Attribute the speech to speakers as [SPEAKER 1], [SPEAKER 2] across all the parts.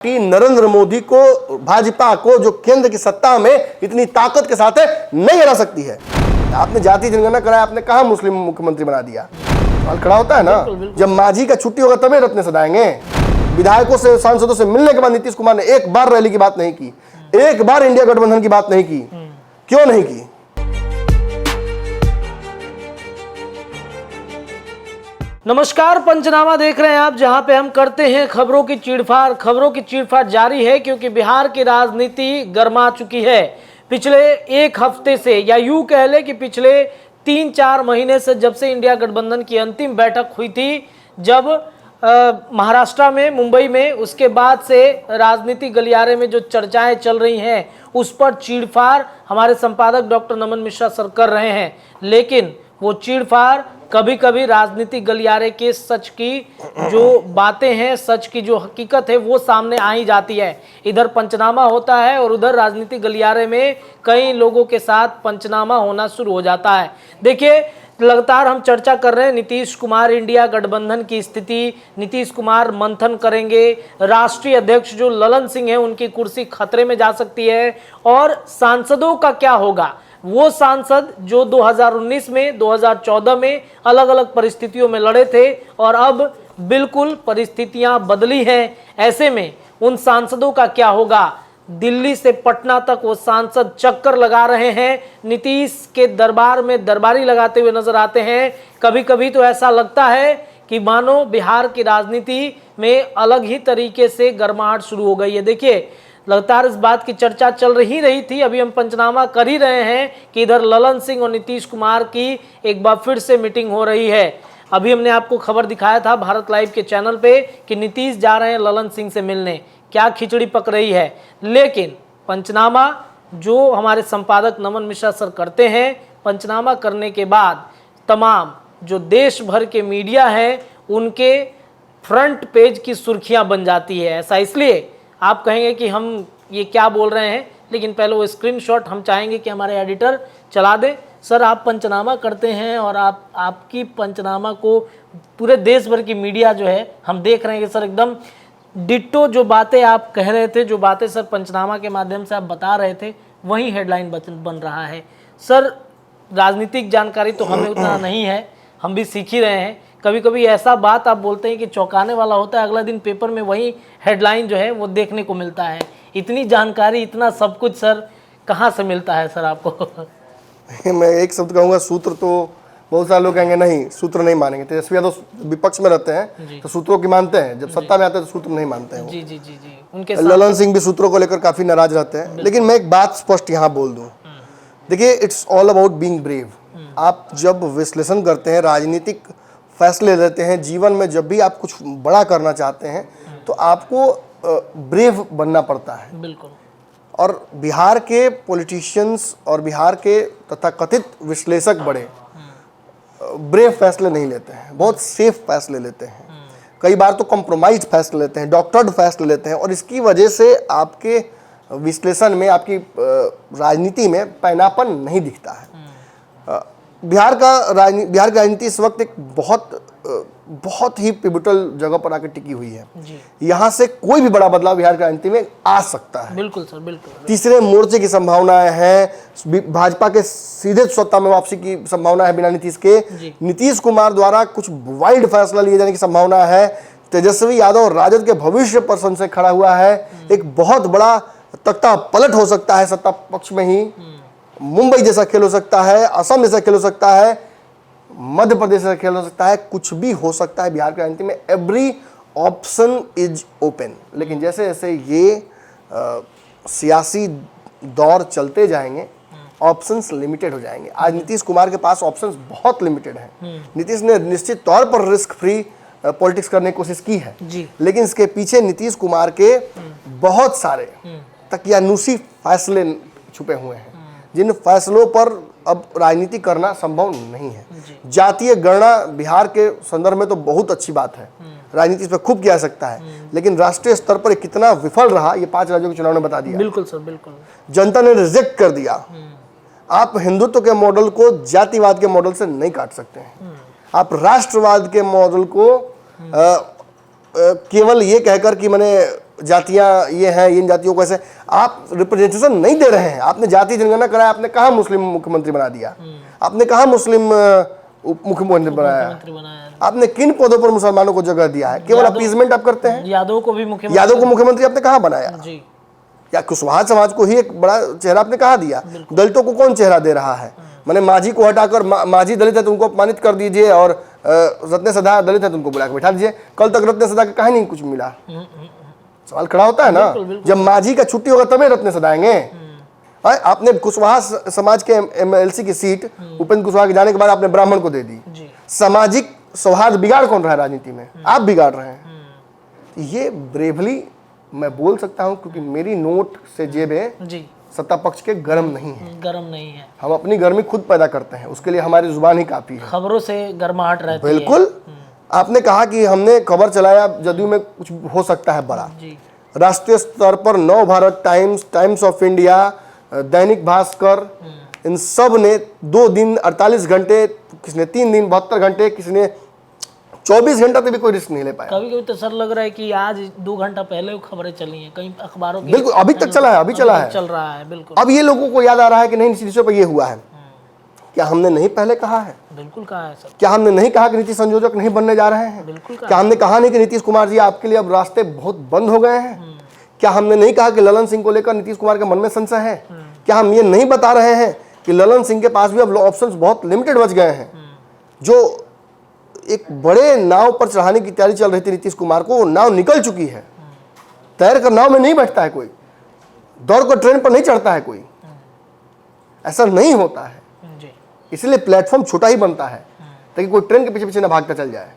[SPEAKER 1] नरेंद्र मोदी को, भाजपा को, जो केंद्र की सत्ता में इतनी ताकत के साथ है, नहीं हरा सकती है। आपने जाति जनगणना कराया, आपने कहा मुस्लिम मुख्यमंत्री बना दिया, सवाल खड़ा होता है ना। जब मांझी का छुट्टी होगा तभी रत्न सदाएंगे। विधायकों से, सांसदों से मिलने के बाद नीतीश कुमार ने एक बार रैली की बात नहीं की, एक बार इंडिया गठबंधन की बात नहीं की। क्यों नहीं की?
[SPEAKER 2] नमस्कार, पंचनामा देख रहे हैं आप, जहां पे हम करते हैं खबरों की चीड़फाड़। खबरों की चीड़फाड़ जारी है क्योंकि बिहार की राजनीति गर्मा चुकी है। पिछले एक हफ्ते से, या यूं कह ले कि पिछले 3-4 महीने से, जब से इंडिया गठबंधन की अंतिम बैठक हुई थी, जब महाराष्ट्र में, मुंबई में, उसके बाद से राजनीतिक गलियारे में जो चर्चाएं चल रही हैं उस पर चीड़फाड़ हमारे संपादक डॉक्टर नमन मिश्रा सर कर रहे हैं। लेकिन वो चीड़फाड़ कभी कभी राजनीतिक गलियारे के सच की जो बातें हैं, सच की जो हकीकत है, वो सामने आ ही जाती है। इधर पंचनामा होता है और उधर राजनीतिक गलियारे में कई लोगों के साथ पंचनामा होना शुरू हो जाता है। देखिए, लगातार हम चर्चा कर रहे हैं नीतीश कुमार इंडिया गठबंधन की स्थिति। नीतीश कुमार मंथन करेंगे, राष्ट्रीय अध्यक्ष जो ललन सिंह है उनकी कुर्सी खतरे में जा सकती है, और सांसदों का क्या होगा। वो सांसद जो 2019 में, 2014 में अलग अलग परिस्थितियों में लड़े थे और अब बिल्कुल परिस्थितियां बदली हैं, ऐसे में उन सांसदों का क्या होगा। दिल्ली से पटना तक वो सांसद चक्कर लगा रहे हैं, नीतीश के दरबार में दरबारी लगाते हुए नजर आते हैं। कभी कभी तो ऐसा लगता है कि मानो बिहार की राजनीति में अलग ही तरीके से गर्माहट शुरू हो गई है। देखिए, लगातार इस बात की चर्चा चल रही थी, अभी हम पंचनामा कर ही रहे हैं कि इधर ललन सिंह और नीतीश कुमार की एक बार फिर से मीटिंग हो रही है। अभी हमने आपको खबर दिखाया था भारत लाइव के चैनल पे कि नीतीश जा रहे हैं ललन सिंह से मिलने। क्या खिचड़ी पक रही है। लेकिन पंचनामा जो हमारे संपादक नमन मिश्रा सर करते हैं, पंचनामा करने के बाद तमाम जो देश भर के मीडिया है उनके फ्रंट पेज की सुर्खियां बन जाती है। ऐसा इसलिए, आप कहेंगे कि हम ये क्या बोल रहे हैं, लेकिन पहले वो स्क्रीनशॉट हम चाहेंगे कि हमारे एडिटर चला दें। सर, आप पंचनामा करते हैं और आपकी पंचनामा को पूरे देश भर की मीडिया जो है हम देख रहे हैं कि सर एकदम डिट्टो जो बातें आप कह रहे थे, जो बातें सर पंचनामा के माध्यम से आप बता रहे थे, वही हेडलाइन बन रहा है। सर, राजनीतिक जानकारी तो हमें उतना नहीं है, हम भी सीख ही रहे हैं। कभी कभी ऐसा बात आप बोलते हैं कि चौंकाने वाला होता है, अगला दिन पेपर में वही हेडलाइन जो है वो देखने को मिलता है। इतनी जानकारी, इतना सब कुछ सर कहाँ से मिलता है सर आपको?
[SPEAKER 1] मैं एक शब्द कहूँगा, सूत्र। तो बहुत सारे लोग कहेंगे नहीं, सूत्र नहीं मानेंगे। तेजस्वी यादव विपक्ष में रहते हैं तो सूत्रों की मानते हैं, जब सत्ता में आते हैं तो सूत्र नहीं मानते हैं।
[SPEAKER 2] जी जी जी जी, उनके
[SPEAKER 1] ललन सिंह भी सूत्रों को लेकर काफी नाराज रहते हैं। लेकिन मैं एक बात स्पष्ट यहाँ बोल दूं, देखिए, it's all about being brave. आप जब विश्लेषण करते हैं, राजनीतिक फैसले लेते हैं, जीवन में जब भी आप कुछ बड़ा करना चाहते हैं तो आपको ब्रेव बनना पड़ता है।
[SPEAKER 2] बिल्कुल।
[SPEAKER 1] और बिहार के पॉलिटिशियंस और बिहार के तथाकथित विश्लेषक बड़े ब्रेव फैसले नहीं लेते हैं, बहुत सेफ फैसले लेते हैं। कई बार तो कॉम्प्रोमाइज फैसले लेते हैं, डॉक्टर्ड फैसले लेते हैं, और इसकी वजह से आपके विश्लेषण में, आपकी राजनीति में पैनापन नहीं दिखता है। बिहार की राजनीति इस वक्त एक बहुत ही पिवटल जगह पर आकर टिकी हुई है। यहाँ से कोई भी बड़ा बदलाव बिहार की राजनीति में आ सकता है।
[SPEAKER 2] बिल्कुल सर, बिल्कुल।
[SPEAKER 1] तीसरे मोर्चे की संभावनाएं हैं, भाजपा के सीधे सत्ता में वापसी की संभावना है बिना नीतीश के। नीतीश कुमार द्वारा कुछ वाइल्ड फैसला लिए जाने की संभावना है। तेजस्वी यादव राजद के भविष्य पर संशय खड़ा हुआ है। एक बहुत बड़ा तख्ता पलट हो सकता है सत्ता पक्ष में ही। मुंबई जैसा खेल हो सकता है, असम जैसा खेल हो सकता है, मध्य प्रदेश जैसा खेल हो सकता है, कुछ भी हो सकता है बिहार की राजनीति में। Every option is open. लेकिन जैसे जैसे ये सियासी दौर चलते जाएंगे, ऑप्शंस लिमिटेड हो जाएंगे। आज नीतीश कुमार के पास ऑप्शंस बहुत लिमिटेड हैं। नीतीश ने निश्चित तौर पर रिस्क फ्री पॉलिटिक्स करने की कोशिश की है, लेकिन इसके पीछे नीतीश कुमार के बहुत सारे तकियानुसी फैसले छुपे हुए हैं, जिन फैसलों पर अब राजनीति करना संभव नहीं है। जातीय गणना बिहार के संदर्भ में तो बहुत अच्छी बात है, राजनीति इस पर खूब किया जा सकता है, लेकिन राष्ट्रीय स्तर पर कितना विफल रहा ये 5 राज्यों के चुनाव ने बता दिया।
[SPEAKER 2] बिल्कुल सर, बिल्कुल।
[SPEAKER 1] जनता ने रिजेक्ट कर दिया। आप हिंदुत्व के मॉडल को जातिवाद के मॉडल से नहीं काट सकते हैं। आप राष्ट्रवाद के मॉडल को केवल ये कहकर कि मैंने जातियां ये हैं, इन जातियों को ऐसे, आप रिप्रेजेंटेशन नहीं दे रहे हैं। आपने जाति जनगणना कराया, आपने कहा मुस्लिम मुख्यमंत्री बना दिया, आपने कहा मुस्लिम मुख्यमंत्री बनाया, आपने किन पदों पर मुसलमानों को जगह दिया है? केवल अपीजमेंट आप करते हैं।
[SPEAKER 2] यादव को भी मुख्यमंत्री,
[SPEAKER 1] यादव को मुख्यमंत्री आपने कहाँ बनाया?
[SPEAKER 2] जी,
[SPEAKER 1] या कुशवाहा समाज को ही एक बड़ा चेहरा आपने कहा दिया? दलितों को कौन चेहरा दे रहा है? मैंने माझी को हटाकर माझी दलित है तो उनको अपमानित कर दीजिए, और रत्न सदा दलित है तो उनको बुला के बैठा दीजिए। कल तक रत्न सदा का कहीं नहीं कुछ मिला। सवाल खड़ा होता है ना, जब माझी का छुट्टी होगा तभी रत्न सदा आएंगे। आपने कुशवाहा समाज के MLC की सीट उपेंद्र कुशवाहा के जाने के बाद आपने ब्राह्मण को दे दी। सामाजिक सौहार्द बिगाड़ कौन रहा है राजनीति में? आप बिगाड़ रहे हैं। ये ब्रेवली मैं बोल सकता हूं क्योंकि मेरी नोट से जेबें
[SPEAKER 2] जी,
[SPEAKER 1] सत्ता पक्ष के गर्म नहीं है।
[SPEAKER 2] गर्म नहीं है।
[SPEAKER 1] हम अपनी गर्मी खुद पैदा करते हैं, उसके लिए हमारी जुबान ही काफी है।
[SPEAKER 2] खबरों से गर्माहट रहती है।
[SPEAKER 1] बिल्कुल। आपने कहा कि हमने खबर चलाया, जदयू में कुछ हो सकता है बड़ा।
[SPEAKER 2] जी,
[SPEAKER 1] राष्ट्रीय स्तर पर नव Bharat times, times of India, Dainik Bhaskar, इन सब ने 2 दिन 48 घंटे, किसी ने 3 दिन 72 घंटे, किसी ने 24 घंटा तक भी कोई रिस्क नहीं ले पाया।
[SPEAKER 2] कभी कभी तो सर लग रहा है कि आज 2 घंटा पहले वो खबरें चली हैं कई अखबारों की।
[SPEAKER 1] बिल्कुल, अभी तक चला है, अभी चला है,
[SPEAKER 2] चल रहा है। बिल्कुल।
[SPEAKER 1] अब ये लोगों को याद आ रहा है कि नहीं, नीति पर ये हुआ है। क्या हमने नहीं पहले कहा है?
[SPEAKER 2] बिल्कुल कहा है सर।
[SPEAKER 1] क्या हमने नहीं कहा कि नीति संयोजक नहीं बनने जा रहे हैं?
[SPEAKER 2] बिल्कुल कहा।
[SPEAKER 1] क्या हमने कहा नहीं कि नीतीश कुमार जी आपके लिए अब रास्ते बहुत बंद हो गए हैं? क्या हमने नहीं कहा कि ललन सिंह को लेकर नीतीश कुमार के मन में संशय है? क्या हम ये नहीं बता रहे हैं कि ललन सिंह के पास भी अब ऑप्शंस बहुत लिमिटेड बच गए हैं? जो एक बड़े नाव पर चढ़ाने की तैयारी चल रही थी नीतीश कुमार को, वो नाव निकल चुकी है। तैर कर नाव में नहीं बैठता है कोई, दौड़ कर ट्रेन पर नहीं चढ़ता है कोई, ऐसा नहीं होता है। इसलिए प्लेटफॉर्म छोटा ही बनता है ताकि कोई ट्रेन के पीछे पीछे न भागता चल जाए।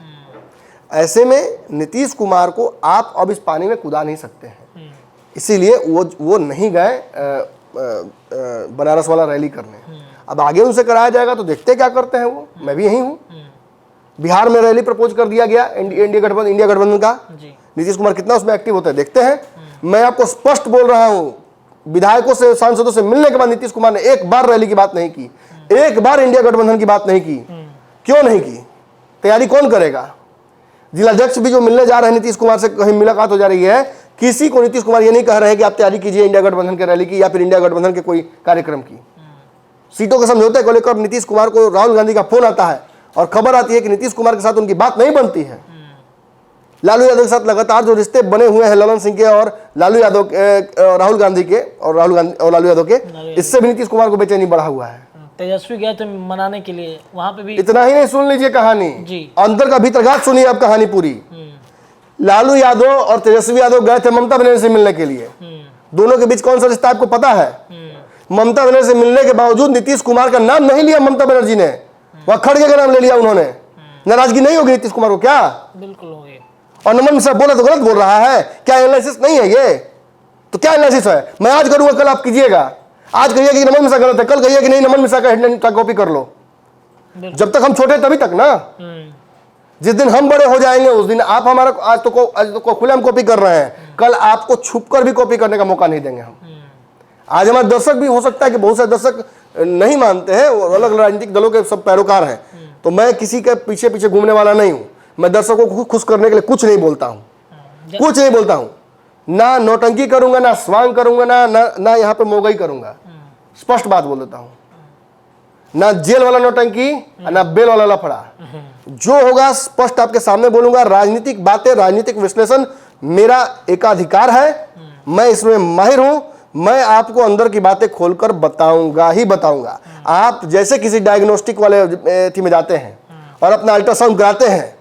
[SPEAKER 1] ऐसे में नीतीश कुमार को आप अब इस पानी में कूदा नहीं सकते हैं। इसीलिए वो नहीं गए बनारस वाला रैली करने। अब आगे उनसे कराया जाएगा तो देखते क्या करते हैं वो। मैं भी यही हूँ। बिहार में रैली प्रपोज कर दिया गया इंडिया गठबंधन का। नीतीश कुमार कितना उसमें एक्टिव होता है देखते हैं। मैं आपको स्पष्ट बोल रहा हूँ, विधायकों से, सांसदों से मिलने के बाद नीतीश कुमार ने एक बार रैली की बात नहीं की, एक बार इंडिया गठबंधन की बात नहीं की। क्यों नहीं की? तैयारी कौन करेगा? जिलाध्यक्ष भी जो मिलने जा रहे हैं नीतीश कुमार से, कहीं मुलाकात हो जा रही है, किसी को नीतीश कुमार ये नहीं कह रहे हैं कि आप तैयारी कीजिए इंडिया गठबंधन की रैली की या फिर इंडिया गठबंधन के कोई कार्यक्रम की। सीटों के समझौते को लेकर नीतीश कुमार को राहुल गांधी का फोन आता है और खबर आती है कि नीतीश कुमार के साथ उनकी बात नहीं बनती है। लालू यादव के साथ लगातार जो रिश्ते बने हुए हैं ललन सिंह के और लालू यादव राहुल गांधी के और लालू यादव के, इससे भी नीतीश कुमार को बेचैनी बढ़ा हुआ है।
[SPEAKER 2] तेजस्वी गए थे मनाने के लिए, वहां पे भी
[SPEAKER 1] इतना ही नहीं, सुन लीजिए कहानी
[SPEAKER 2] जी।
[SPEAKER 1] अंदर का भीतरघात सुनिए अब कहानी पूरी। लालू यादव और तेजस्वी यादव गए थे ममता बनर्जी से मिलने के लिए। दोनों के बीच कौन सा रिश्ता आपको पता है? ममता बनर्जी से मिलने के बावजूद नीतीश कुमार का नाम नहीं लिया ममता बनर्जी ने, वह खड़गे का नाम ले लिया उन्होंने। नाराजगी नहीं होगी नीतीश कुमार को? क्या
[SPEAKER 2] बिल्कुल होगी।
[SPEAKER 1] और नमन मिश्रा बोला तो गलत बोल रहा है। क्या एनालिसिस नहीं है ये? तो क्या एनालिसिस है? मैं आज करूंगा, कल आप कीजिएगा। आज कहिए कि नमन मिश्रा गलत है, कल कहिए कि नहीं नमन मिश्रा का हेडलाइन का कॉपी कर लो। जब तक हम छोटे तभी तक ना। जिस दिन हम बड़े हो जाएंगे उस दिन आप हमारा, आज तो खुले हम कॉपी कर रहे हैं, कल आपको छुप कर भी कॉपी करने का मौका नहीं देंगे हम। आज हमारे दर्शक भी हो सकता है कि बहुत सारे दर्शक नहीं मानते हैं, वो अलग राजनीतिक दलों के सब पैरोकार हैं, तो मैं किसी के पीछे पीछे घूमने वाला नहीं हूं। मैं दर्शकों को खुश करने के लिए कुछ नहीं बोलता हूं, कुछ नहीं बोलता हूं। ना नौटंकी करूंगा, ना स्वांग करूंगा, ना यहाँ पे मोगई करूंगा। स्पष्ट बात बोल देता हूं, ना जेल वाला नौटंकी, ना बेल वाला लफड़ा। जो होगा स्पष्ट आपके सामने बोलूंगा। राजनीतिक बातें, राजनीतिक विश्लेषण मेरा एकाधिकार है, मैं इसमें माहिर हूं। मैं आपको अंदर की बातें खोलकर बताऊंगा ही बताऊंगा। आप जैसे किसी डायग्नोस्टिक वाले एथी में जाते हैं और अपना अल्ट्रासाउंड कराते हैं,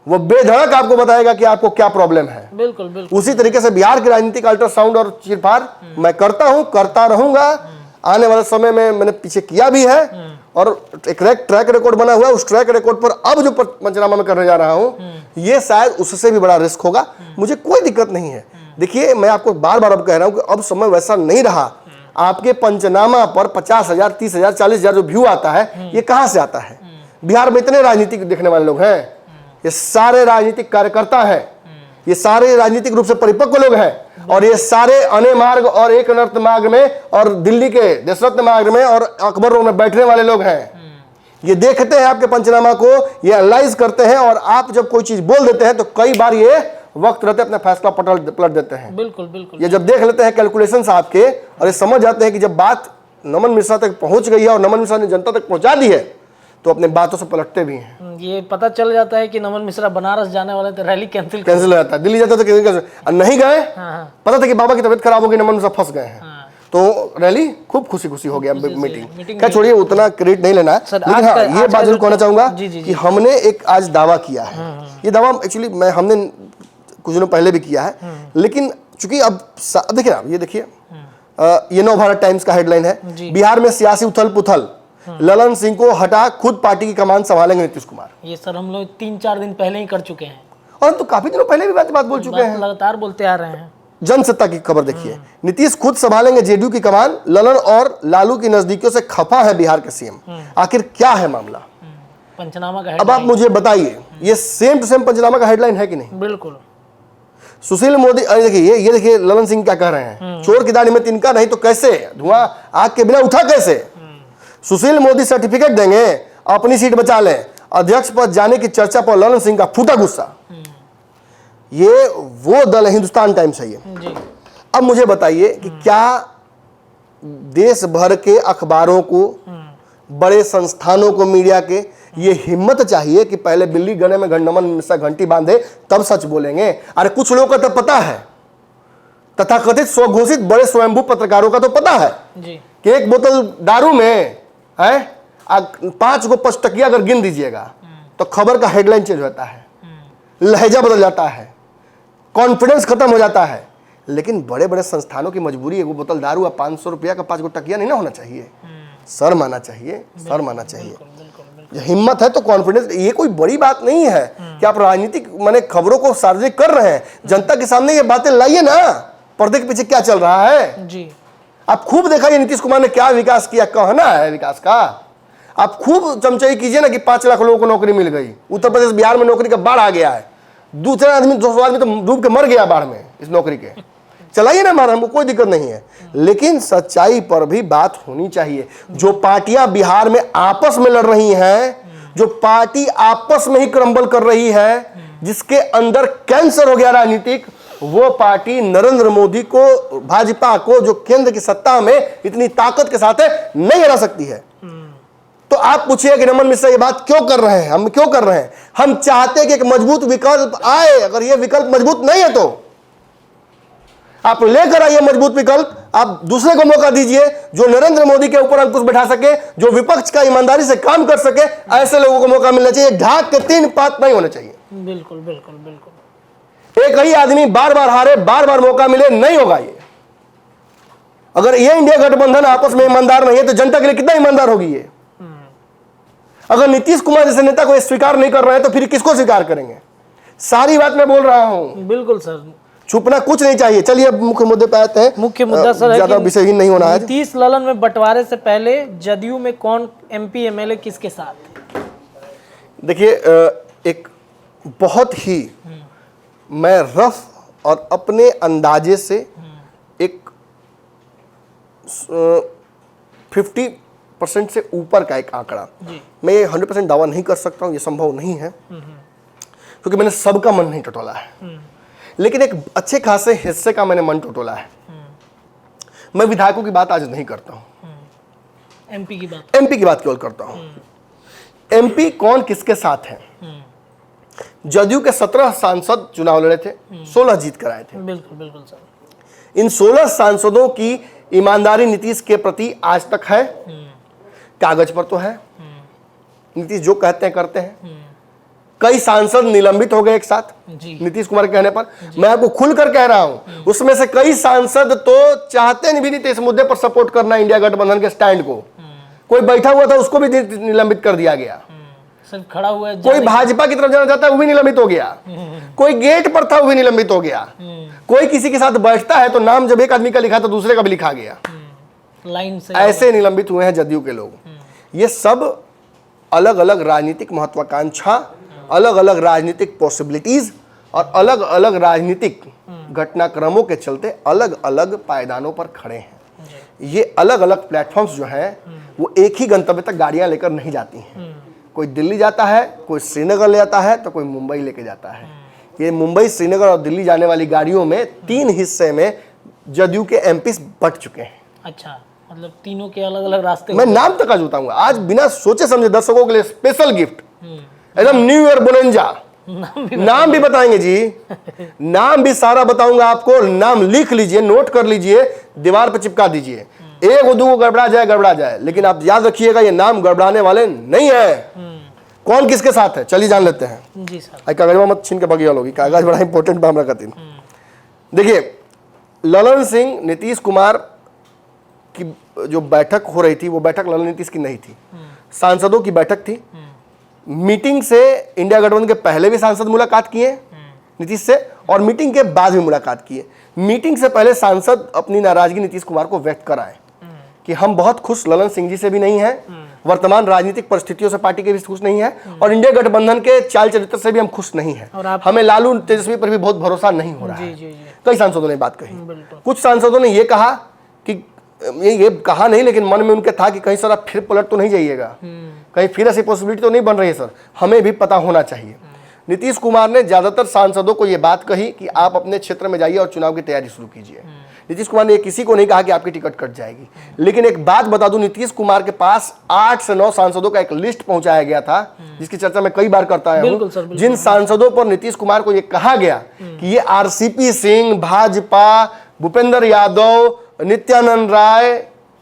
[SPEAKER 1] वो बेधड़क आपको बताएगा कि आपको क्या प्रॉब्लम है।
[SPEAKER 2] बिल्कुल बिल्कुल।
[SPEAKER 1] उसी तरीके से बिहार की राजनीतिक अल्ट्रासाउंड और चीरफाड़ मैं करता हूं, करता रहूंगा। आने वाले समय में मैंने पीछे किया भी है और एक ट्रैक रिकॉर्ड बना हुआ है। उस ट्रैक रिकॉर्ड पर अब जो पंचनामा में करने जा रहा हूं, ये शायद उससे भी बड़ा रिस्क होगा। मुझे कोई दिक्कत नहीं है। देखिए, मैं आपको बार बार अब कह रहा हूं कि अब समय वैसा नहीं रहा। आपके पंचनामा पर 50,000, 30,000, 40,000 जो व्यू आता है, ये कहां से आता है? बिहार में इतने राजनीतिक देखने वाले लोग हैं, ये सारे राजनीतिक कार्यकर्ता हैं, ये सारे राजनीतिक रूप से परिपक्व लोग हैं, और ये सारे अने मार्ग और एक नर्त मार्ग में और दिल्ली के दशरथ मार्ग में और अकबर रोड में बैठने वाले लोग हैं। ये देखते हैं आपके पंचनामा को, ये एनालाइज करते हैं, और आप जब कोई चीज बोल देते हैं तो कई बार ये वक्त रहते अपना फैसला पलट देते हैं।
[SPEAKER 2] बिल्कुल बिल्कुल।
[SPEAKER 1] ये जब देख लेते हैं कैलकुलेशंस आपके और ये समझ जाते हैं कि जब बात नमन मिश्रा तक पहुंच गई है और नमन मिश्रा ने जनता तक पहुंचा दी है तो अपने बातों से पलटते भी हैं।
[SPEAKER 2] ये पता चल जाता है कि नमन मिश्रा बनारस जाने वाले थे, रैली कैंसिल
[SPEAKER 1] हो जाता है, दिल्ली जाता था कैंसिल, नहीं गए, पता था कि बाबा की तबीयत खराब हो गई, नमन मिश्रा फंस गए हैं, तो रैली खूब खुशी हो गया मीटिंग। क्या छोड़िए, उतना क्रेडिट नहीं लेना है, लेकिन हाँ ये बात जरूर कहना चाहूंगा कि हमने एक आज दावा किया है। ये दावा एक्चुअली हमने कुछ दिनों पहले भी किया है, लेकिन चूंकि अब देखिए आप, ये देखिए ये नव भारत टाइम्स का हेडलाइन है, बिहार में सियासी उथल पुथल, ललन सिंह को हटा खुद पार्टी की कमान संभालेंगे नीतीश कुमार।
[SPEAKER 2] ये सर हम लोग 3-4 दिन पहले ही कर चुके हैं
[SPEAKER 1] और हम तो काफी दिनों पहले भी बात बोल चुके हैं,
[SPEAKER 2] लगातार बोलते आ रहे हैं।
[SPEAKER 1] जनसत्ता की खबर देखिए, नीतीश खुद संभालेंगे जेडीयू की कमान, ललन और लालू की नजदीकियों से खफा है बिहार के सीएम। आखिर क्या है मामला?
[SPEAKER 2] पंचनामा का
[SPEAKER 1] अब आप मुझे बताइए, ये सेम टू सेम पंचनामा का हेडलाइन है कि नहीं?
[SPEAKER 2] बिल्कुल।
[SPEAKER 1] सुशील मोदी, अरे देखिए ये देखिए ललन सिंह क्या कह रहे हैं, चोर की दाढ़ी में तिनका नहीं तो कैसे धुआं आग के बिना उठा कैसे? सुशील मोदी सर्टिफिकेट देंगे, अपनी सीट बचा लें, अध्यक्ष पद जाने की चर्चा पर ललन सिंह का फूटा गुस्सा। ये वो दल है, हिंदुस्तान टाइम्स है ये। अब मुझे बताइए कि क्या देश भर के अखबारों को, बड़े संस्थानों को, मीडिया के ये हिम्मत चाहिए कि पहले बिल्ली गले में नमन मिश्रा घंटी बांधे तब सच बोलेंगे? अरे कुछ लोगों का तो पता है, तथाकथित स्वघोषित बड़े स्वयंभू पत्रकारों का तो पता है कि एक बोतल दारू में है 5 गो 5 टकिया अगर गिन दीजिएगा तो खबर का हेडलाइन चेंज होता है, लहजा बदल जाता है, कॉन्फिडेंस खत्म हो जाता है। लेकिन बड़े बड़े संस्थानों की मजबूरी, एक बोतल दारू और 500 रुपया का 5 गो टकिया नहीं ना होना चाहिए। शर्म आना चाहिए, शर्म आना चाहिए। हिम्मत है तो कॉन्फिडेंस, ये कोई बड़ी बात नहीं है कि आप राजनीतिक माने खबरों को सार्वजनिक कर रहे हैं, जनता के सामने ये बातें लाइए ना, पर्दे के पीछे क्या चल रहा है
[SPEAKER 2] जी।
[SPEAKER 1] आप खूब देखा ये नीतीश कुमार ने क्या विकास किया, कहना है विकास का। आप खूब चमचाई कीजिए ना कि 5 लाख लोगों को नौकरी मिल गई, उत्तर प्रदेश बिहार में नौकरी का बाढ़ आ गया है, 200 आदमी तो डूब के मर गया बाढ़ में इस नौकरी के। चलाइए ना मारा, हमको कोई दिक्कत नहीं है, लेकिन सच्चाई पर भी बात होनी चाहिए। जो पार्टियां बिहार में आपस में लड़ रही हैं, जो पार्टी आपस में ही क्रम्बल कर रही है, जिसके अंदर कैंसर हो गया राजनीतिक, वो पार्टी नरेंद्र मोदी को, भाजपा को, जो केंद्र की सत्ता में इतनी ताकत के साथ है, नहीं हरा सकती है। तो आप पूछिए कि नमन मिश्रा ये बात क्यों कर रहे हैं? हम क्यों कर रहे हैं? हम चाहते हैं कि एक मजबूत विकल्प आए। अगर ये विकल्प मजबूत नहीं है तो आप लेकर आइए मजबूत विकल्प, आप दूसरे को मौका दीजिए जो नरेंद्र मोदी के ऊपर अंकुश बैठा सके, जो विपक्ष का ईमानदारी से काम कर सके। ऐसे लोगों को मौका मिलना चाहिए, ढाक के 3 पात नहीं होने चाहिए।
[SPEAKER 2] बिल्कुल बिल्कुल बिल्कुल।
[SPEAKER 1] एक ही आदमी बार बार हारे, बार बार मौका मिले, नहीं होगा ये। अगर ये इंडिया गठबंधन आपस में ईमानदार नहीं है तो जनता के लिए कितना ईमानदार होगी ये? अगर नीतीश कुमार जैसे नेता को स्वीकार नहीं कर रहे हैं तो फिर किसको स्वीकार करेंगे? सारी बात मैं बोल रहा हूं।
[SPEAKER 2] बिल्कुल सर,
[SPEAKER 1] छुपना कुछ नहीं चाहिए। चलिए अब मुख्य मुद्दे पे आते हैं।
[SPEAKER 2] मुख्य मुद्दा सर
[SPEAKER 1] ज्यादा विषयहीन नहीं होना है।
[SPEAKER 2] नीतीश ललन में बंटवारे से पहले जदयू में कौन MP MLA किसके साथ?
[SPEAKER 1] देखिए एक बहुत ही मैं रफ और अपने अंदाजे से एक 50% से ऊपर का एक आंकड़ा, मैं ये 100% दावा नहीं कर सकता हूँ, ये संभव नहीं है क्योंकि मैंने सबका मन नहीं टटोला है, लेकिन एक अच्छे खासे हिस्से का मैंने मन टटोला है। मैं विधायकों की बात आज नहीं करता हूँ,
[SPEAKER 2] MP की बात
[SPEAKER 1] केवल करता हूँ। MP कौन किसके साथ है? जदयू के 17 सांसद चुनाव लड़े थे, 16 जीत कर आए थे।
[SPEAKER 2] बिल्कुल बिल्कुल सर।
[SPEAKER 1] इन 16 सांसदों की ईमानदारी नीतीश के प्रति आज तक है? कागज पर तो है, नीतीश जो कहते हैं करते हैं। कई सांसद निलंबित हो गए एक साथ नीतीश कुमार के कहने पर। मैं आपको खुलकर कह रहा हूं, उसमें से कई सांसद तो चाहते नहीं भी नहीं थे इस मुद्दे पर सपोर्ट करना इंडिया गठबंधन के स्टैंड को। कोई बैठा हुआ था उसको भी निलंबित कर दिया गया,
[SPEAKER 2] सर खड़ा हुआ है।
[SPEAKER 1] कोई भाजपा की तरफ जाना चाहता है वो भी निलंबित हो गया, कोई गेट पर था वो भी निलंबित हो गया, कोई किसी के साथ बैठता है तो नाम जब एक आदमी का लिखा तो दूसरे का भी लिखा गया,
[SPEAKER 2] लाइन से
[SPEAKER 1] ऐसे निलंबित हुए हैं जदयू के लोग। ये सब अलग अलग राजनीतिक महत्वाकांक्षा, अलग अलग राजनीतिक पॉसिबिलिटीज और अलग अलग राजनीतिक घटनाक्रमों के चलते अलग अलग पायदानों पर खड़े हैं। ये अलग अलग प्लेटफॉर्म्स जो हैं वो एक ही गंतव्य तक गाड़ियां लेकर नहीं जाती हैं। कोई दिल्ली जाता है, कोई श्रीनगर ले जाता है तो कोई मुंबई लेके जाता है। कि मुंबई, श्रीनगर और दिल्ली जाने वाली गाड़ियों में 3 हिस्से में जदयू के एमपी बट चुके हैं।
[SPEAKER 2] अच्छा, मतलब तीनों के अलग अलग रास्ते।
[SPEAKER 1] मैं नाम तक आज बताऊंगा, आज बिना सोचे समझे दर्शकों के लिए स्पेशल गिफ्ट, एकदम न्यू ईयर बोनंजा। नाम भी बताएंगे जी, नाम भी सारा बताऊंगा आपको। नाम लिख लीजिए, नोट कर लीजिए, दीवार पर चिपका दीजिए। एक दो गड़बड़ा जाए, लेकिन आप याद रखिएगा ये नाम गड़बड़ाने वाले नहीं है। कौन किसके साथ है, चलिए जान लेते हैं
[SPEAKER 2] जी सर।
[SPEAKER 1] कागज मत छीन के बगिया लोगी, कागज बड़ा इंपॉर्टेंट बात रखती। देखिए, ललन सिंह, नीतीश कुमार की जो बैठक हो रही थी, वो बैठक ललन नीतीश की नहीं थी, सांसदों की बैठक थी। मीटिंग से इंडिया गठबंधन के पहले भी सांसद मुलाकात किए नीतीश से, और मीटिंग के बाद भी मुलाकात किए। मीटिंग से पहले सांसद अपनी नाराजगी नीतीश कुमार को व्यक्त कराए कि हम बहुत खुश ललन सिंह जी से भी नहीं है, वर्तमान राजनीतिक परिस्थितियों से पार्टी के भी खुश नहीं है, और इंडिया गठबंधन के चाल चरित्र से भी हम खुश नहीं है। हमें लालू तेजस्वी पर भी बहुत भरोसा नहीं हो रहा है। कई सांसदों ने बात कही। कुछ सांसदों ने यह कहा कि ये कहा नहीं, लेकिन मन में उनके था कि कहीं सर आप फिर पलट तो नहीं जाइएगा, कहीं फिर ऐसी पॉसिबिलिटी तो नहीं बन रही है सर, हमें भी पता होना चाहिए। नीतीश कुमार ने ज्यादातर सांसदों को यह बात कही कि आप अपने क्षेत्र में जाइए और चुनाव की तैयारी शुरू कीजिए। नीतीश कुमार ने किसी को नहीं कहा कि आपकी टिकट कट जाएगी। लेकिन एक बात बता दूं, नीतीश कुमार के पास 8 से 9 सांसदों का एक लिस्ट पहुंचाया गया था, जिसकी चर्चा मैं कई बार करता हूं। जिन सांसदों पर नीतीश कुमार को यह कहा गया कि ये आरसीपी सिंह, भाजपा, भूपेंद्र यादव, नित्यानंद राय,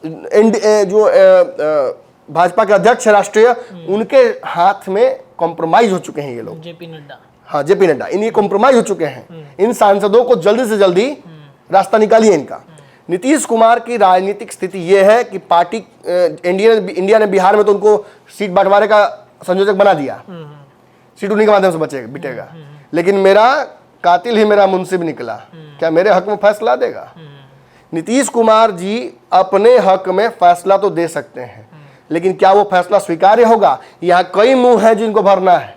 [SPEAKER 1] जो भाजपा के अध्यक्ष राष्ट्रीय, उनके हाथ में कॉम्प्रोमाइज हो चुके हैं ये लोग।
[SPEAKER 2] जेपी नड्डा,
[SPEAKER 1] हाँ जेपी नड्डा, इन्हें कॉम्प्रोमाइज हो चुके हैं। इन सांसदों को जल्दी से जल्दी रास्ता निकालिए इनका। नीतीश कुमार की राजनीतिक स्थिति यह है कि पार्टी इंडिया ने बिहार में तो उनको सीट बंटवारे का संयोजक बना दिया, सीट उन्हीं के माध्यम से बिटेगा। लेकिन मेरा कातिल ही मेरा मुंसिब निकला, क्या मेरे हक में फैसला देगा? नीतीश कुमार जी अपने हक में फैसला तो दे सकते हैं, लेकिन क्या वो फैसला स्वीकार्य होगा? यहाँ कई मुंह हैं जिनको भरना है।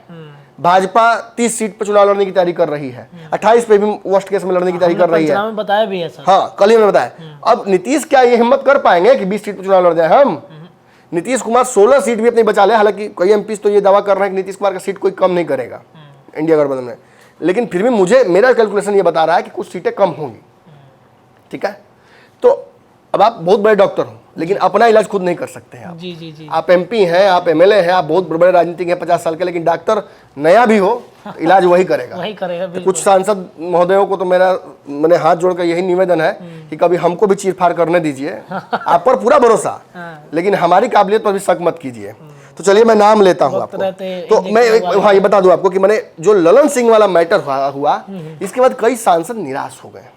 [SPEAKER 1] भाजपा 30 सीट पर चुनाव लड़ने की तैयारी कर रही है, 28 पे भी वर्स्ट केस में लड़ने की तैयारी कर रही है।
[SPEAKER 2] बताया भी है सर।
[SPEAKER 1] हाँ, कल ही मैंने बताया। अब नीतीश क्या ये हिम्मत कर पाएंगे कि 20 सीट पर चुनाव लड़ जाए हम? नीतीश कुमार 16 सीट भी अपनी बचा ले। हालांकि कई एमपी तो ये दावा कर रहे हैं कि नीतीश कुमार का सीट कोई कम नहीं करेगा इंडिया गठबंधन में, लेकिन फिर भी मेरा कैलकुलेशन ये बता रहा है कि कुछ सीटें कम होंगी। ठीक है, तो अब आप बहुत बड़े डॉक्टर हो, लेकिन अपना इलाज खुद नहीं कर सकते हैं आप।
[SPEAKER 2] जी।
[SPEAKER 1] आप एमपी हैं, आप एमएलए हैं, आप बहुत बड़े राजनीतिक हैं 50 साल के, लेकिन डॉक्टर नया भी हो तो इलाज वही करेगा। तो कुछ सांसद महोदयों को तो मैंने हाथ जोड़कर यही निवेदन है कि कभी हमको भी चीरफाड़ करने दीजिए। आप पर पूरा भरोसा, लेकिन हमारी काबिलियत पर भी शक मत कीजिए। तो चलिए मैं नाम लेता हूँ आपको। तो मैं हाँ ये बता दूं आपको कि मैंने जो ललन सिंह वाला मैटर हुआ, इसके बाद कई सांसद निराश हो गए।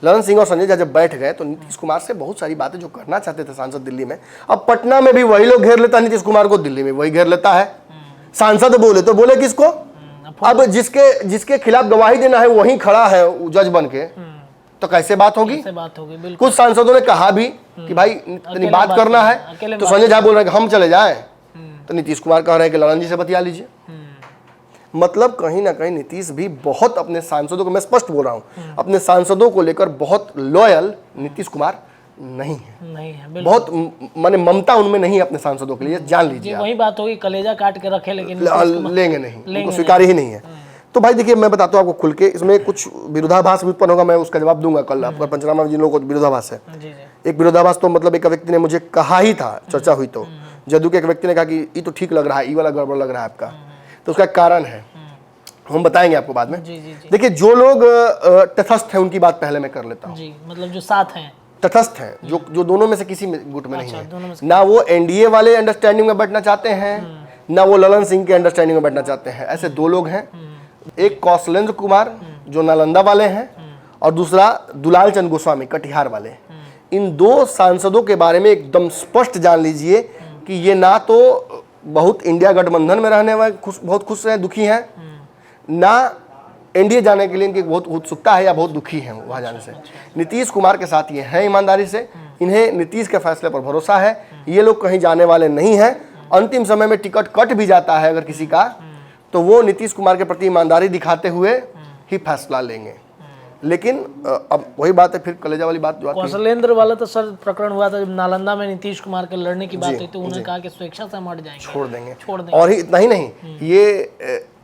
[SPEAKER 1] ललन सिंह और संजय झा जब बैठ गए तो नीतीश कुमार से बहुत सारी बातें जो करना चाहते थे सांसद दिल्ली में, अब पटना में भी वही लोग घेर लेता है नीतीश कुमार को, दिल्ली में वही घेर लेता है। सांसद बोले तो बोले किसको? अब जिसके खिलाफ गवाही देना है वही खड़ा है जज बन के, तो कैसे बात होगी? कुछ सांसदों ने कहा भी कि भाई इतनी बात करना है, तो संजय झा बोल रहे हैं कि हम चले जाएं, तो नीतीश कुमार कह रहे हैं कि ललन जी से बतिया लीजिए। मतलब कहीं ना कहीं नीतीश भी बहुत अपने सांसदों को, मैं स्पष्ट बोल रहा हूं, अपने सांसदों को लेकर बहुत लॉयल नीतीश कुमार नहीं है। बहुत माने ममता उनमें नहीं है अपने सांसदों के लिए, जान लीजिए।
[SPEAKER 2] वही बात होगी, कलेजा काट के रखे लेकिन
[SPEAKER 1] लेंगे नहीं, उनको स्वीकार्य ही नहीं है। तो भाई देखिए, मैं बताता हूँ आपको खुल के, इसमें कुछ विरोधाभास भी उत्पन्न होगा, मैं उसका जवाब दूंगा कल। आपका पंचनामा में जिन लोगों को विरोधाभास है, एक विरोधाभास तो मतलब एक व्यक्ति ने मुझे कहा ही था, चर्चा हुई तो जदयू के एक व्यक्ति ने कहा कि ये तो ठीक लग रहा है, ये वाला गड़बड़ लग रहा है आपका, तो उसका कारण है, हम बताएंगे आपको बाद में। देखिए, जो लोग तटस्थ हैं उनकी बात पहले मैं कर लेता हूँ।
[SPEAKER 2] मतलब जो साथ हैं,
[SPEAKER 1] तटस्थ हैं, जो दोनों में से किसी में गुट में नहीं है, ना वो एनडीए वाले अंडरस्टैंडिंग में बैठना चाहते हैं, ना वो ललन सिंह के अंडरस्टैंडिंग में बैठना चाहते हैं। ऐसे दो लोग हैं, एक कौशलेंद्र कुमार जो नालंदा वाले हैं, और दूसरा दुलाल चंद गोस्वामी कटिहार वाले। इन दो सांसदों के बारे में एकदम स्पष्ट जान लीजिए कि ये ना तो बहुत इंडिया गठबंधन में रहने वाले बहुत खुश हैं, दुखी हैं, ना एनडीए जाने के लिए इनकी बहुत उत्सुकता है या बहुत दुखी हैं वहाँ जाने से। नीतीश कुमार के साथ ये हैं ईमानदारी से, इन्हें नीतीश के फैसले पर भरोसा है, ये लोग कहीं जाने वाले नहीं हैं। अंतिम समय में टिकट कट भी जाता है अगर किसी का, तो वो नीतीश कुमार के प्रति ईमानदारी दिखाते हुए ही फैसला लेंगे। लेकिन अब वही बात है, फिर कलेजा वाली बात जो आती है।
[SPEAKER 2] कौशलेंद्र वाला तो सर प्रकरण हुआ था जब नालंदा में नीतीश कुमार के लड़ने की बात हुई, तो उन्होंने कहा कि स्वेच्छा से हम हट जाएंगे, छोड़ देंगे।
[SPEAKER 1] और ही इतना ही नहीं, ये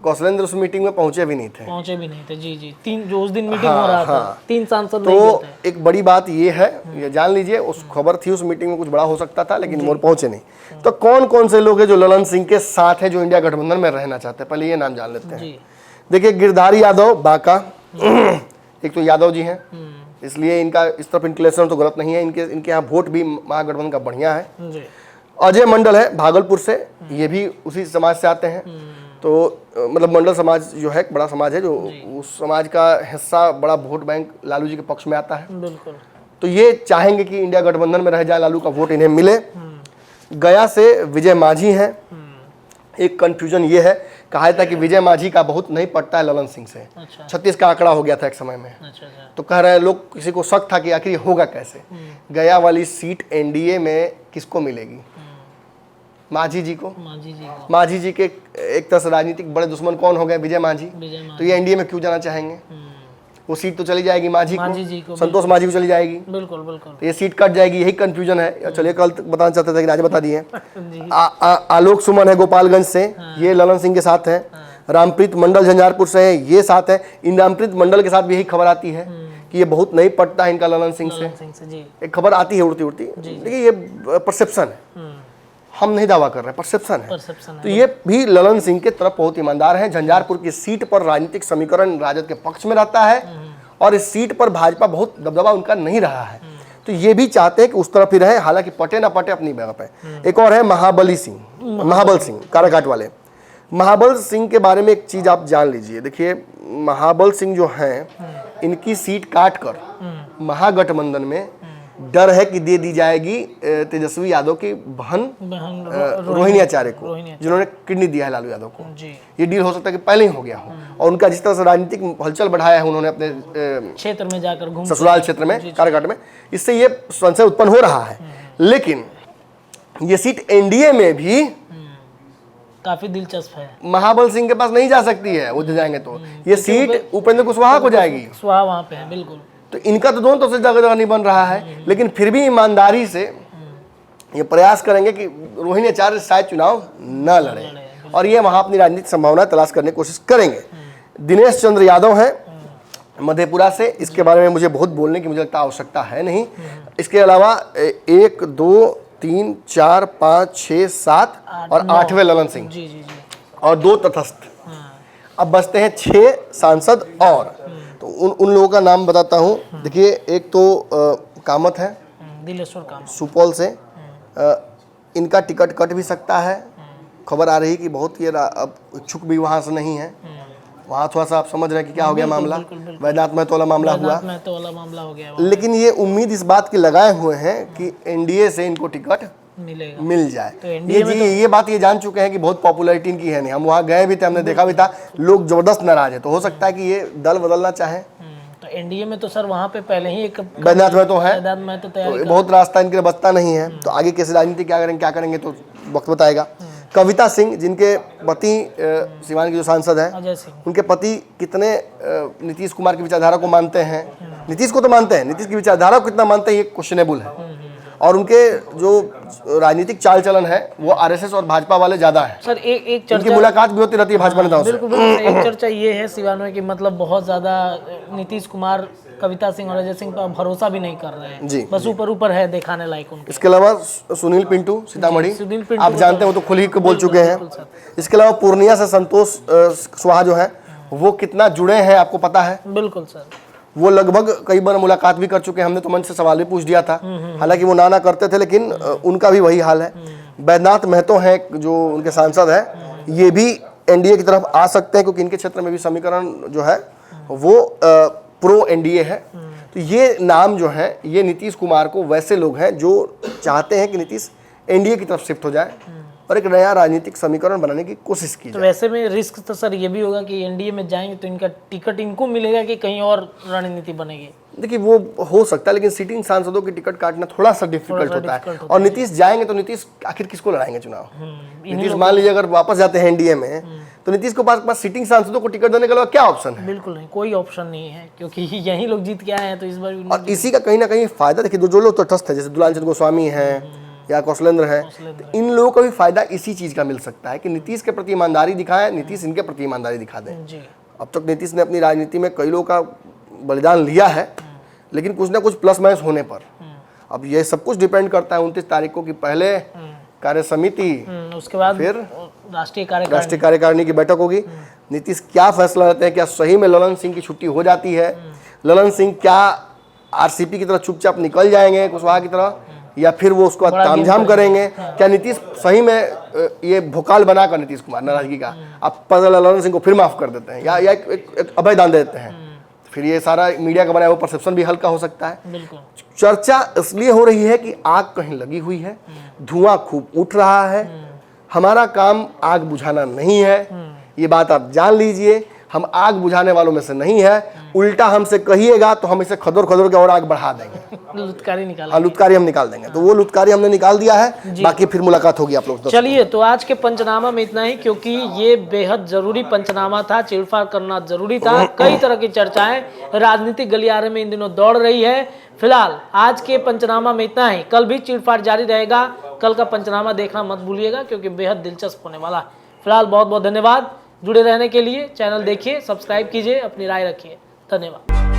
[SPEAKER 1] कौशलेंद्र उस मीटिंग में पहुंचे भी नहीं थे।
[SPEAKER 2] पहुंचे भी नहीं थे, जी जी। 3 जो उस दिन मीटिंग हो रहा था, 3 सांसद नहीं
[SPEAKER 1] तो
[SPEAKER 2] गए थे।
[SPEAKER 1] एक बड़ी बात ये है, ये जान लीजिए, उस खबर थी उस मीटिंग में कुछ बड़ा हो सकता था, लेकिन वो पहुंचे नहीं। तो कौन कौन से लोग हैं जो ललन सिंह के साथ है, जो इंडिया गठबंधन में रहना चाहते हैं, पहले ये नाम जान लेते हैं।
[SPEAKER 2] जी।
[SPEAKER 1] देखिए, गिरधारी यादव बांका, एक तो यादव जी हैं, इसलिए इनका इस तरफ इंक्लेशन तो गलत नहीं है, इनके यहाँ वोट भी महागठबंधन का बढ़िया है।
[SPEAKER 2] जी।
[SPEAKER 1] अजय मंडल है भागलपुर से, ये भी उसी समाज से आते हैं। तो मतलब मंडल समाज जो है एक बड़ा समाज है, जो उस समाज का हिस्सा, बड़ा वोट बैंक लालू जी के पक्ष में आता है।
[SPEAKER 2] बिल्कुल।
[SPEAKER 1] तो ये चाहेंगे कि इंडिया गठबंधन में रह जाए, लालू का वोट इन्हें मिले। गया से विजय मांझी हैं। एक कंफ्यूजन ये है, कहा था कि विजय मांझी का बहुत नहीं पड़ता है ललन सिंह से।
[SPEAKER 2] अच्छा
[SPEAKER 1] 36 का आंकड़ा हो गया था एक समय में।
[SPEAKER 2] अच्छा अच्छा।
[SPEAKER 1] तो कह रहे हैं लोग, किसी को शक था कि आखिर ये होगा कैसे। गया वाली सीट एनडीए में किसको मिलेगी? मांझी जी को।
[SPEAKER 2] मांझी जी को।
[SPEAKER 1] मांझी जी के एक तरह से राजनीतिक बड़े दुश्मन कौन हो गए? विजय मांझी।
[SPEAKER 2] विजय
[SPEAKER 1] तो
[SPEAKER 2] मांझी।
[SPEAKER 1] ये एनडीए में क्यों जाना चाहेंगे? वो सीट तो चली जाएगी मांझी
[SPEAKER 2] जी
[SPEAKER 1] को,
[SPEAKER 2] को,
[SPEAKER 1] संतोष मांझी को चली जाएगी,
[SPEAKER 2] बिल्कुल बिल्कुल।
[SPEAKER 1] तो ये सीट कट जाएगी, यही कंफ्यूजन है। चलिए, कल तक बताना चाहते थे कि आज बता दिए।
[SPEAKER 2] जी।
[SPEAKER 1] आलोक सुमन है गोपालगंज से, ये ललन सिंह के साथ है। रामप्रीत मंडल झंझारपुर से है, ये साथ है। इन रामप्रीत मंडल के साथ भी यही खबर आती है कि ये बहुत नहीं पटता है इनका ललन सिंह से।
[SPEAKER 2] सिंह से, जी।
[SPEAKER 1] एक खबर आती है उड़ती उड़ती, देखिए ये परसेप्शन है, हम नहीं दावा कर रहे, परसेप्शन है।
[SPEAKER 2] परसेप्शन
[SPEAKER 1] तो ये भी ललन सिंह के तरफ बहुत ईमानदार है। झंझारपुर की सीट पर राजनीतिक समीकरण राजद के पक्ष में रहता है, और इस सीट पर भाजपा बहुत दबदबा उनका नहीं रहा है। तो ये भी चाहते हैं कि उस तरफ ही रहे, हालांकि पटे ना पटे अपनी जगह पे। एक और है महाबल सिंह काराकाट वाले। महाबल सिंह के बारे में एक चीज आप जान लीजिए। देखिए, महाबल सिंह जो हैं, इनकी सीट काट कर महागठबंधन में डर है कि दे दी जाएगी तेजस्वी यादव की बहन रोहिणी आचार्य को, जिन्होंने किडनी दिया है लालू यादव को।
[SPEAKER 2] जी।
[SPEAKER 1] ये डील हो सकता है कि पहले ही हो गया हो, और उनका जिस तरह से राजनीतिक हलचल बढ़ाया है उन्होंने अपने
[SPEAKER 2] क्षेत्र में जाकर घूम,
[SPEAKER 1] ससुराल क्षेत्र में, काराकाट में, इससे ये संशय उत्पन्न हो रहा है। लेकिन ये सीट एनडीए में भी
[SPEAKER 2] काफी दिलचस्प है।
[SPEAKER 1] महाबल सिंह के पास नहीं जा सकती है, वो जाएंगे तो ये सीट उपेंद्र कुशवाहा को जाएगी।
[SPEAKER 2] कुशवाहा वहाँ पे है, बिल्कुल।
[SPEAKER 1] तो इनका तो दोनों तरफ से जगह नहीं बन रहा है, लेकिन फिर भी ईमानदारी से ये प्रयास करेंगे कि रोहिणी आचार्य शायद चुनाव न लड़े, और ये वहां अपनी राजनीतिक संभावना तलाश करने की कोशिश करेंगे। दिनेश चंद्र यादव हैं मधेपुरा से, इसके बारे में मुझे बहुत बोलने की मुझे लगता आवश्यकता है नहीं। इसके अलावा 1 2 3 4 5 6 7 और 8वें ललन सिंह,
[SPEAKER 2] जी जी जी।
[SPEAKER 1] और 2 तटस्थ। अब बचते हैं 6 सांसद और, तो उन लोगों का नाम बताता हूँ। देखिए, एक तो कामत है
[SPEAKER 2] दिलेश्वर कामत,
[SPEAKER 1] सुपौल से। इनका टिकट कट भी सकता है, खबर आ रही कि बहुत ये अब इच्छुक भी वहाँ से नहीं है। वहाँ थोड़ा सा आप समझ रहे हैं कि क्या हो गया मामला, वैद्यनाथ महतो वाला मामला हुआ।
[SPEAKER 2] महतो वाला मामला हो गया,
[SPEAKER 1] लेकिन ये उम्मीद इस बात की लगाए हुए हैं कि एनडीए से इनको टिकट
[SPEAKER 2] मिलेगा,
[SPEAKER 1] मिल जाए।
[SPEAKER 2] तो
[SPEAKER 1] ये बात ये जान चुके हैं कि बहुत पॉपुलैरिटी इनकी है नहीं। हम वहाँ गए भी थे, हमने देखा भी था, लोग जबरदस्त नाराज है। तो हो सकता है कि ये दल बदलना चाहे।
[SPEAKER 2] तो एनडीए में तो सर वहाँ पे पहले ही एक
[SPEAKER 1] वैद्यनाथ महतो है,
[SPEAKER 2] वैद्यनाथ महतो तैयारी
[SPEAKER 1] तो बहुत रास्ता इनके लिए बचता नहीं है। तो आगे कैसे राजनीति क्या करेंगे तो वक्त बताएगा। कविता सिंह, जिनके पति सिवान के जो सांसद हैं,
[SPEAKER 2] अजय सिंह,
[SPEAKER 1] उनके पति कितने नीतीश कुमार की विचारधारा को मानते हैं, नीतीश को तो मानते हैं, नीतीश की विचारधारा को कितना मानते हैं ये क्वेश्चनेबल है। और उनके जो राजनीतिक चाल चलन है वो आरएसएस और भाजपा वाले ज्यादा है।
[SPEAKER 2] सर एक
[SPEAKER 1] उनकी मुलाकात भी होती रहती है भाजपा नेताओं से।
[SPEAKER 2] बिल्कुल। एक चर्चा ये है सिवान में कि मतलब बहुत ज्यादा नीतीश कुमार कविता सिंह और अजय सिंह पर भरोसा भी नहीं कर रहे हैं
[SPEAKER 1] जी,
[SPEAKER 2] बस ऊपर है दिखाने लायक उनके।
[SPEAKER 1] इसके अलावा सुनील पिंटू सीतामढ़ी,
[SPEAKER 2] सुनील पिंटू
[SPEAKER 1] आप जानते हैं वो तो खुल ही के बोल चुके हैं। इसके अलावा पूर्णिया से संतोष कुशवाहा जो है वो कितना जुड़े हैं आपको पता है?
[SPEAKER 2] बिल्कुल सर,
[SPEAKER 1] वो लगभग कई बार मुलाकात भी कर चुके हैं, हमने तो मन से सवाल भी पूछ दिया था, हालांकि वो ना करते थे, लेकिन उनका भी वही हाल है। वैद्यनाथ महतो हैं जो उनके सांसद हैं, ये भी एनडीए की तरफ आ सकते हैं, क्योंकि इनके क्षेत्र में भी समीकरण जो है वो प्रो एनडीए है। तो ये नाम जो है ये नीतीश कुमार को, वैसे लोग हैं जो चाहते हैं कि नीतीश एनडीए की तरफ शिफ्ट हो जाए और एक नया राजनीतिक समीकरण बनाने की कोशिश की
[SPEAKER 2] तो
[SPEAKER 1] जाए।
[SPEAKER 2] वैसे में रिस्क तो सर ये भी होगा कि एनडीए में जाएंगे तो इनका टिकट इनको मिलेगा कि कहीं और रणनीति बनेगी। देखिए
[SPEAKER 1] वो हो सकता है, लेकिन सिटिंग सांसदों की टिकट काटना थोड़ा सा डिफिकल्ट होता है। और नीतीश जाएंगे तो नीतीश आखिर किसको लड़ाएंगे चुनाव? नीतीश मान लीजिए अगर वापस जाते हैं एनडीए में, तो नीतीश के पास सिटिंग सांसदों को टिकट देने के अलावा क्या ऑप्शन है?
[SPEAKER 2] बिल्कुल नहीं, कोई ऑप्शन नहीं है, क्योंकि यही लोग जीत के आए हैं तो इस बार।
[SPEAKER 1] और इसी का कहीं ना कहीं फायदा देखिए, जो लोग तटस्थ है, जैसे दुलाल चंद्र गोस्वामी हैं या कौशलेंद्र है, तो इन लोगों को भी फायदा इसी चीज का मिल सकता है कि नीतीश के प्रति ईमानदारी दिखाएं, नीतीश इनके प्रति ईमानदारी दिखा दें।
[SPEAKER 2] जी।
[SPEAKER 1] अब तक नीतीश ने अपनी राजनीति में कई लोगों का बलिदान लिया है, लेकिन कुछ ना कुछ प्लस माइनस होने पर अब ये सब कुछ डिपेंड करता है 29 तारीख को कि पहले कार्य समिति,
[SPEAKER 2] उसके बाद
[SPEAKER 1] फिर
[SPEAKER 2] राष्ट्रीय
[SPEAKER 1] कार्यकारिणी की बैठक होगी। नीतीश क्या फैसला लेते हैं, क्या सही में ललन सिंह की छुट्टी हो जाती है, ललन सिंह क्या आरसीपी की तरह चुपचाप निकल जाएंगे कुशवाहा की तरह, या फिर वो उसको तामझाम करेंगे, क्या नीतीश सही में ये भोकाल बनाकर नीतीश कुमार नाराजगी का अब पता ललन सिंह को फिर माफ कर देते हैं, या एक अभय दान दे देते हैं, फिर ये सारा मीडिया का बनाया हुआ परसेप्शन भी हल्का हो सकता है।
[SPEAKER 2] बिल्कुल।
[SPEAKER 1] चर्चा इसलिए हो रही है कि आग कहीं लगी हुई है, धुआं खूब उठ रहा है, हमारा काम आग बुझाना नहीं है, ये बात आप जान लीजिए। हम आग बुझाने वालों में से नहीं है, उल्टा हमसे कहिएगा तो हम इसे खदोर खदोर के और आग बढ़ा देंगे,
[SPEAKER 2] लुत्कारी निकाल।
[SPEAKER 1] हाँ, लुत्कारी हम निकाल देंगे। तो वो लुत्कारी हमने निकाल दिया है, बाकी फिर मुलाकात होगी आप लोग।
[SPEAKER 2] चलिए, तो आज के पंचनामा में इतना ही, क्योंकि ये बेहद जरूरी पंचनामा था, चीरफाड़ करना जरूरी था। कई तरह की चर्चाएं राजनीतिक गलियारे में इन दिनों दौड़ रही है। फिलहाल आज के पंचनामा में इतना ही, कल भी चीरफाड़ जारी रहेगा। कल का पंचनामा देखना मत भूलिएगा, क्योंकि बेहद दिलचस्प होने वाला है। फिलहाल बहुत बहुत धन्यवाद जुड़े रहने के लिए। चैनल देखिए, सब्सक्राइब कीजिए, अपनी राय रखिए। धन्यवाद।